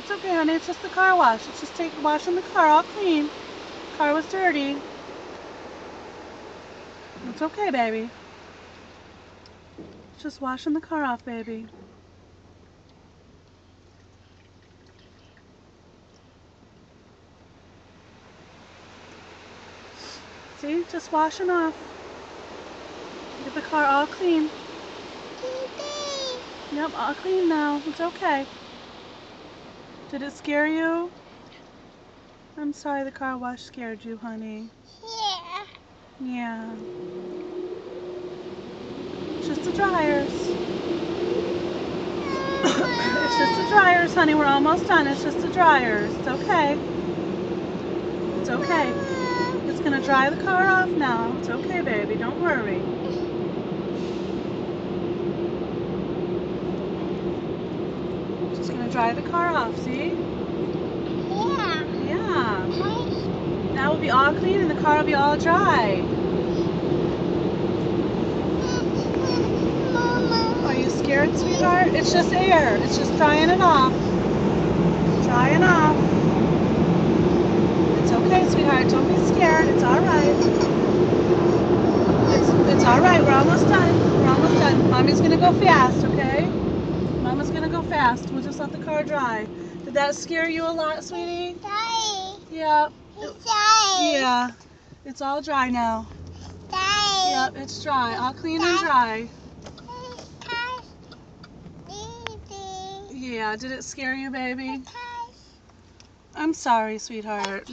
It's okay, honey. It's just the car wash. It's just washing the car all clean. Car was dirty. It's okay, baby. It's just washing the car off, baby. See? Just washing off. Get the car all clean. Yep, all clean now. It's okay. Did it scare you? I'm sorry the car wash scared you, honey. Yeah. Yeah. It's just the dryers. It's just the dryers, honey. We're almost done. It's just the dryers. It's okay. It's okay. It's going to dry the car off now. It's okay, baby. Don't worry. Just going to dry the car off, see? Yeah. Yeah. Now we'll be all clean and the car will be all dry. Mama. Are you scared, sweetheart? It's just air. It's just drying it off. Drying off. It's okay, sweetheart. Don't be scared. It's all right. It's all right. We're almost done. We're almost done. Mommy's going to go fast, okay? Mama's going to go fast. We'll just let the car dry. Did that scare you a lot, sweetie? Daddy. Yeah. Daddy. Yeah. It's all dry now. Daddy. Yep, it's dry. All clean and dry. Yeah, did it scare you, baby? I'm sorry, sweetheart.